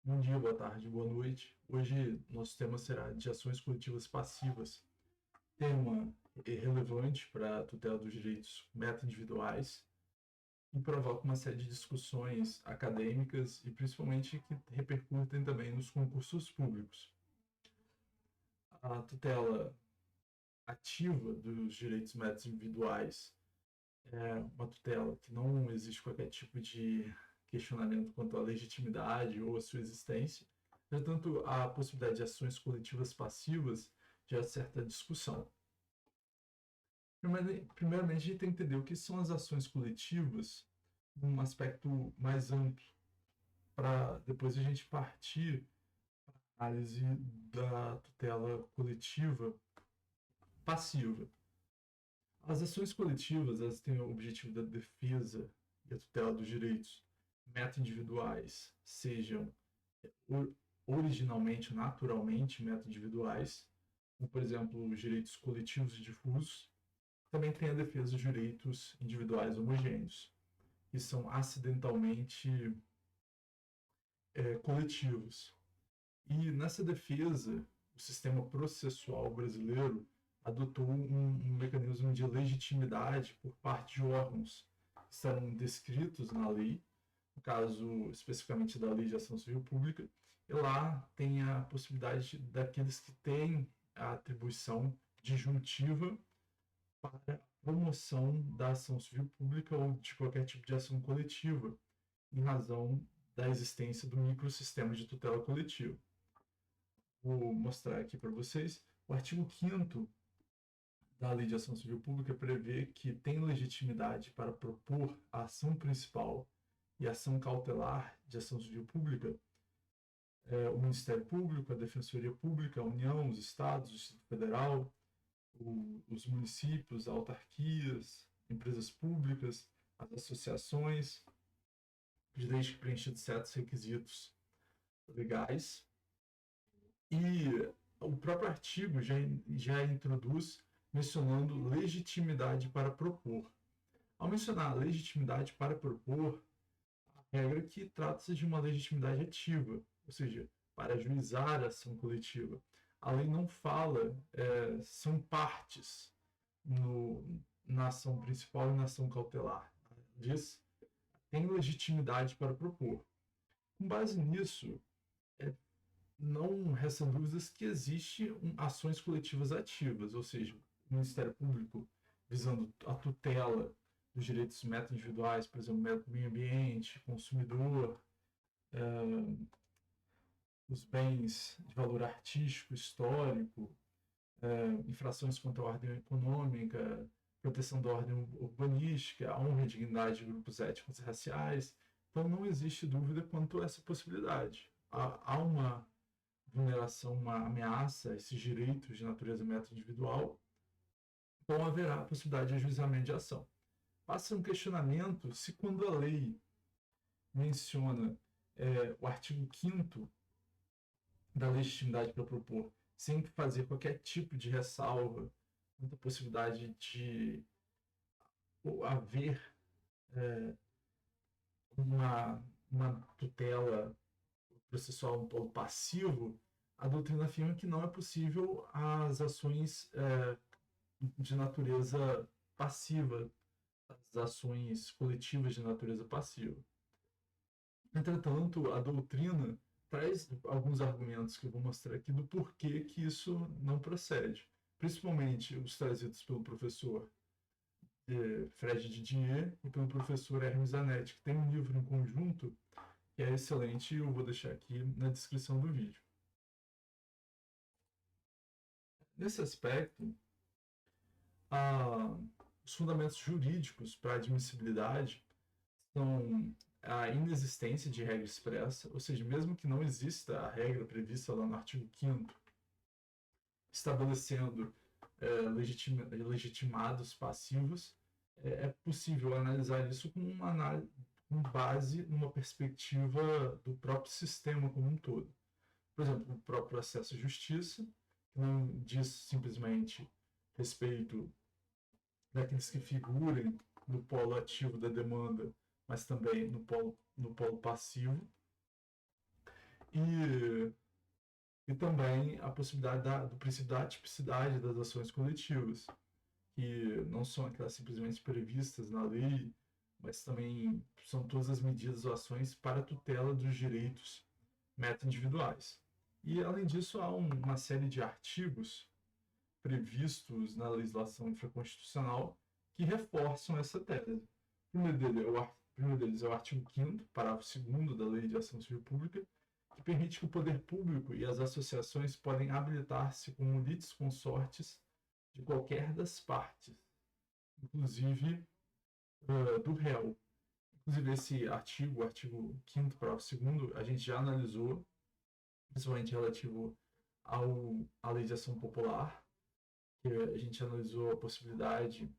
Bom dia, boa tarde, boa noite. Hoje nosso tema será de ações coletivas passivas, tema relevante para a tutela dos direitos meta-individuais e provoca uma série de discussões acadêmicas e principalmente que repercutem também nos concursos públicos. A tutela ativa dos direitos meta-individuais é uma tutela que não existe qualquer tipo de questionamento quanto à legitimidade ou à sua existência. Portanto, a possibilidade de ações coletivas passivas gera certa discussão. Primeiramente, a gente tem que entender o que são as ações coletivas num aspecto mais amplo, para depois a gente partir para a análise da tutela coletiva passiva. As ações coletivas elas têm o objetivo da defesa e a tutela dos direitos meta-individuais, sejam originalmente, naturalmente meta-individuais, como, por exemplo, os direitos coletivos e difusos. Também tem a defesa dos direitos individuais homogêneos, que são acidentalmente coletivos. E nessa defesa, o sistema processual brasileiro adotou um mecanismo de legitimidade por parte de órgãos que estão descritos na lei, no caso especificamente da Lei de Ação Civil Pública, e lá tem a possibilidade daqueles que têm a atribuição disjuntiva para a promoção da ação civil pública ou de qualquer tipo de ação coletiva, em razão da existência do microsistema de tutela coletiva. Vou mostrar aqui para vocês. O artigo 5º da Lei de Ação Civil Pública prevê que tem legitimidade para propor a ação principal e a ação cautelar de ação civil pública o Ministério Público, a Defensoria Pública, a União, os Estados, o Distrito Federal, os municípios, autarquias, empresas públicas, as associações, desde que preenchidos certos requisitos legais. E o próprio artigo já introduz mencionando legitimidade para propor. Ao mencionar legitimidade para propor, a regra que trata-se de uma legitimidade ativa, ou seja, para ajuizar a ação coletiva. A lei não fala, são partes na ação principal e na ação cautelar. Diz, tem legitimidade para propor. Com base nisso, não restam dúvidas que existem ações coletivas ativas, ou seja, o Ministério Público visando a tutela dos direitos meta-individuais, por exemplo, meio ambiente, consumidor, os bens de valor artístico, histórico, infrações contra a ordem econômica, proteção da ordem urbanística, a honra e dignidade de grupos étnicos e raciais. Então não existe dúvida quanto a essa possibilidade. Há uma vulneração, uma ameaça a esses direitos de natureza meta-individual, então haverá a possibilidade de ajuizamento de ação. Passa um questionamento se quando a lei menciona o artigo 5º da legitimidade para propor, sem fazer qualquer tipo de ressalva, muita possibilidade de haver uma tutela processual um polo passivo, a doutrina afirma que não é possível as ações de natureza passiva, as ações coletivas de natureza passiva. Entretanto, a doutrina traz alguns argumentos que eu vou mostrar aqui do porquê que isso não procede, principalmente os trazidos pelo professor Fred Didier e pelo professor Hermes Zanetti, que tem um livro em conjunto que é excelente e eu vou deixar aqui na descrição do vídeo. Nesse aspecto, os fundamentos jurídicos para a admissibilidade são a inexistência de regra expressa, ou seja, mesmo que não exista a regra prevista lá no artigo 5º, estabelecendo legitimados passivos, é possível analisar isso com base numa perspectiva do próprio sistema como um todo. Por exemplo, o próprio acesso à justiça, que não diz simplesmente respeito daqueles que figurem no polo ativo da demanda, mas também no polo passivo. e também a possibilidade do princípio da atipicidade das ações coletivas, que não são aquelas simplesmente previstas na lei, mas também são todas as medidas ou ações para a tutela dos direitos meta-individuais. E, além disso, há uma série de artigos previstos na legislação infraconstitucional que reforçam essa tese. O primeiro deles é o artigo 5º, parágrafo 2º da Lei de Ação Civil Pública, que permite que o poder público e as associações podem habilitar-se como litisconsortes de qualquer das partes, inclusive do réu. Inclusive, esse artigo, o artigo 5º, parágrafo 2º, a gente já analisou, principalmente relativo à lei de ação popular, que a gente analisou a possibilidade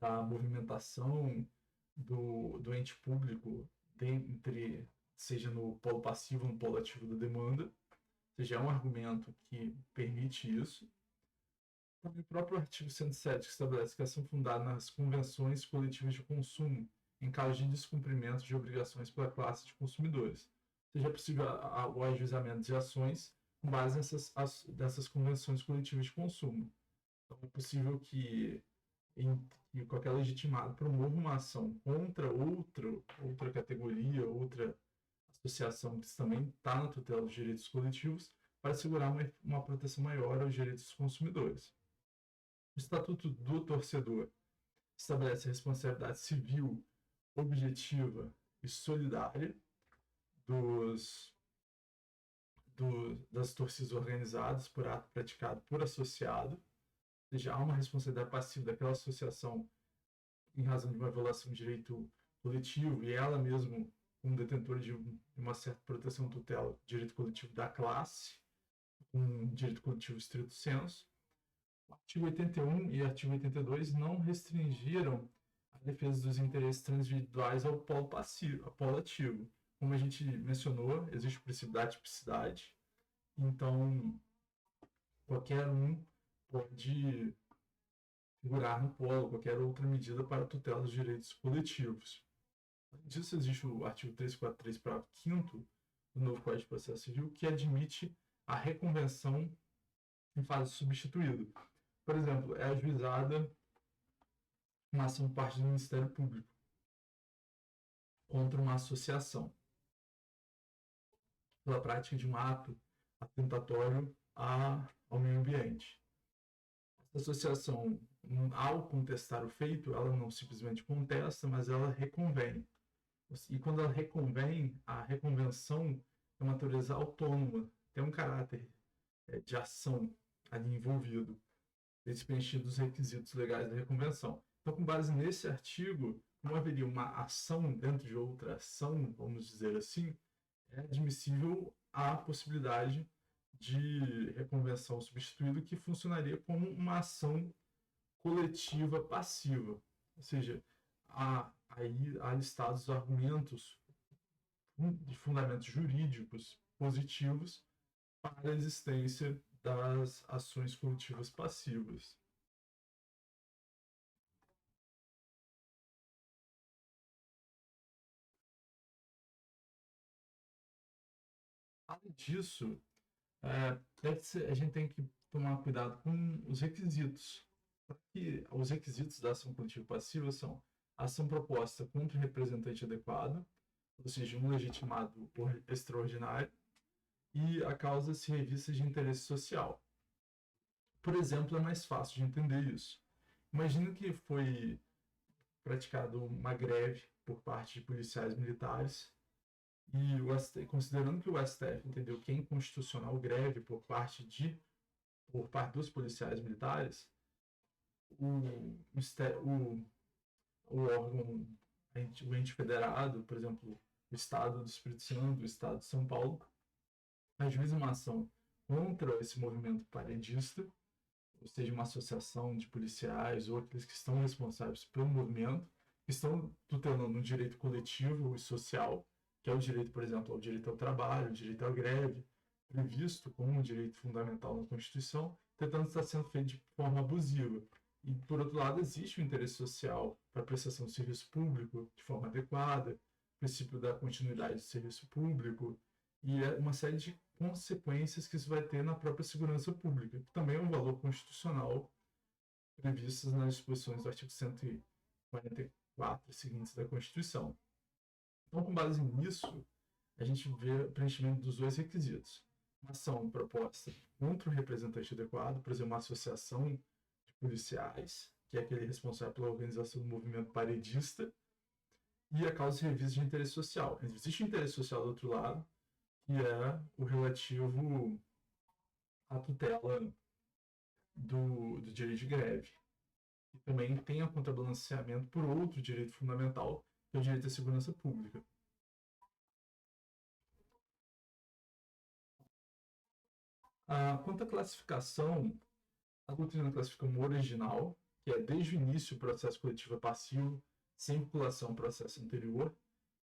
da movimentação do ente público entre, seja no polo passivo ou no polo ativo da demanda, ou seja, é um argumento que permite isso. Também o próprio artigo 107, que estabelece que a ação fundada nas convenções coletivas de consumo, em caso de descumprimento de obrigações pela classe de consumidores. Seja possível o ajuizamento de ações com base nessas convenções coletivas de consumo. Então, é possível que qualquer legitimado promova uma ação contra outra categoria, outra associação que também está na tutela dos direitos coletivos, para assegurar uma proteção maior aos direitos dos consumidores. O Estatuto do Torcedor estabelece a responsabilidade civil objetiva e solidária das torcidas organizadas por ato praticado por associado, ou seja, há uma responsabilidade passiva daquela associação em razão de uma violação de direito coletivo e ela mesmo, como detentora de uma certa proteção tutela, direito coletivo da classe, um direito coletivo estrito sensu. O artigo 81 e o artigo 82 não restringiram a defesa dos interesses transindividuais ao polo passivo, ao polo ativo. Como a gente mencionou, existe o princípio da atipicidade, então qualquer um pode figurar no polo, qualquer outra medida para a tutela dos direitos coletivos. Além disso, existe o artigo 343, parágrafo 5º do novo Código de Processo Civil, que admite a reconvenção em fase substituída. Por exemplo, é ajuizada uma ação por parte do Ministério Público contra uma associação pela prática de um ato atentatório ao meio ambiente. Essa associação, ao contestar o feito, ela não simplesmente contesta, mas ela reconvém. E quando ela reconvém, a reconvenção é uma natureza autônoma, tem um caráter de ação ali envolvido, preenchidos os requisitos legais da reconvenção. Então, com base nesse artigo, como haveria uma ação dentro de outra ação, vamos dizer assim, é admissível a possibilidade de reconvenção substituída que funcionaria como uma ação coletiva passiva. Ou seja, há listados argumentos de fundamentos jurídicos positivos para a existência das ações coletivas passivas. Além disso, a gente tem que tomar cuidado com os requisitos. Que os requisitos da ação coletiva passiva são a ação proposta contra o representante adequado, ou seja, um legitimado extraordinário, e a causa se revista de interesse social. Por exemplo, é mais fácil de entender isso. Imagina que foi praticada uma greve por parte de policiais militares e considerando que o STF entendeu que é inconstitucional greve por parte dos policiais militares, o órgão, o ente federado, por exemplo, o Estado do Espírito Santo, o Estado de São Paulo, ajuiza uma ação contra esse movimento paredista, ou seja, uma associação de policiais ou aqueles que estão responsáveis pelo movimento, que estão tutelando um direito coletivo e social, que é o direito, por exemplo, ao direito ao trabalho, o direito à greve, previsto como um direito fundamental na Constituição, tentando estar sendo feito de forma abusiva. E, por outro lado, existe o interesse social para a prestação de serviço público de forma adequada, o princípio da continuidade do serviço público, e é uma série de consequências que isso vai ter na própria segurança pública, que também é um valor constitucional previstos nas disposições do artigo 144 seguintes da Constituição. Então, com base nisso, a gente vê o preenchimento dos dois requisitos. Uma ação proposta contra o representante adequado, por exemplo, uma associação de policiais, que é aquele responsável pela organização do movimento paredista, e a causa de revista de interesse social. Existe interesse social do outro lado, que é o relativo à tutela do direito de greve. E também tem o contrabalanceamento por outro direito fundamental, que é o direito à segurança pública. Quanto à classificação, a doutrina classifica como original, que é desde o início o processo coletivo é passivo, sem vinculação ao processo anterior.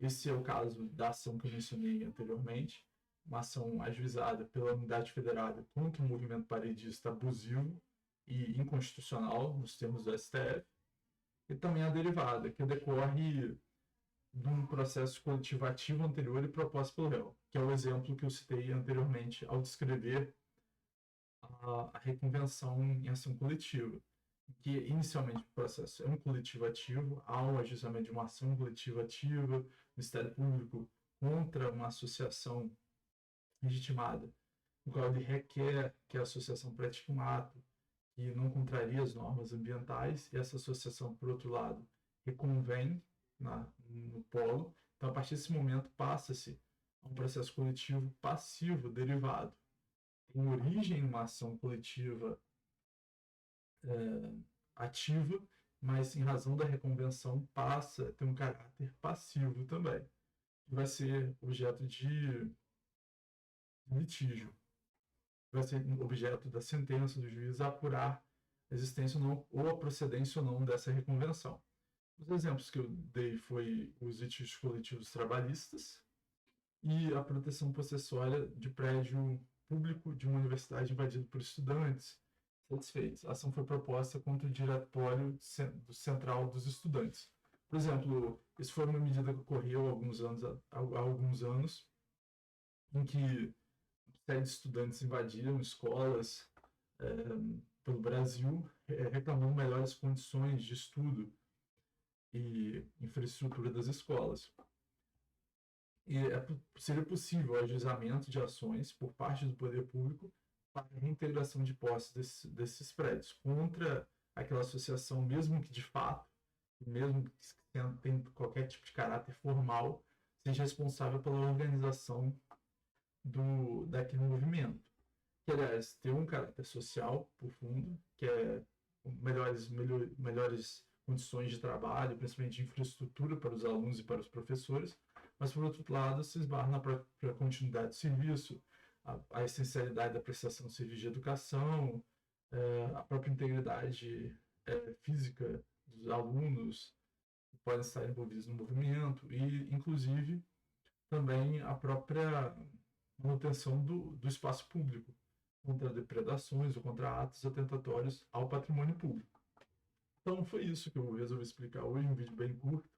Esse é o caso da ação que eu mencionei anteriormente, uma ação ajuizada pela unidade federada contra um movimento paredista abusivo e inconstitucional, nos termos do STF, e também a derivada, que decorre de um processo coletivo ativo anterior e proposto pelo réu, que é o exemplo que eu citei anteriormente ao descrever a reconvenção em ação coletiva, que inicialmente o processo é um coletivo ativo, há um ajuizamento de uma ação coletiva ativa, Ministério Público contra uma associação legitimada, no qual ele requer que a associação pratique um ato que não contraria as normas ambientais, e essa associação, por outro lado, reconvém no polo. Então, a partir desse momento, passa-se a um processo coletivo passivo derivado. Tem origem numa ação coletiva ativa, mas em razão da reconvenção passa a ter um caráter passivo também, que vai ser objeto de litígio, vai ser objeto da sentença do juiz a apurar a existência ou não, ou a procedência ou não dessa reconvenção. Os exemplos que eu dei foi os litígios coletivos trabalhistas e a proteção possessória de prédio público de uma universidade invadido por estudantes satisfeitos. A ação foi proposta contra o diretório central dos estudantes. Por exemplo, isso foi uma medida que ocorreu há alguns anos, em que série de estudantes invadiram escolas pelo Brasil, reclamando melhores condições de estudo e infraestrutura das escolas. E seria possível o ajuizamento de ações por parte do poder público para a reintegração de posses desses prédios contra aquela associação, mesmo que de fato, mesmo que tenha qualquer tipo de caráter formal, seja responsável pela organização daquele movimento. Que, aliás, tem um caráter social profundo, que é melhores condições de trabalho, principalmente de infraestrutura para os alunos e para os professores, mas, por outro lado, se esbarra na própria continuidade do serviço, a essencialidade da prestação de serviço de educação, a própria integridade física dos alunos que podem estar envolvidos no movimento e, inclusive, também a própria manutenção do espaço público contra depredações ou contra atos atentatórios ao patrimônio público. Então foi isso que eu resolvi explicar hoje, um vídeo bem curto,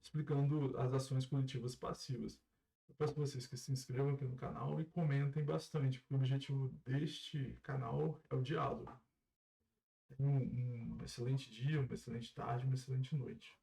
explicando as ações coletivas passivas. Eu peço a vocês que se inscrevam aqui no canal e comentem bastante, porque o objetivo deste canal é o diálogo. Tenham um excelente dia, uma excelente tarde, uma excelente noite.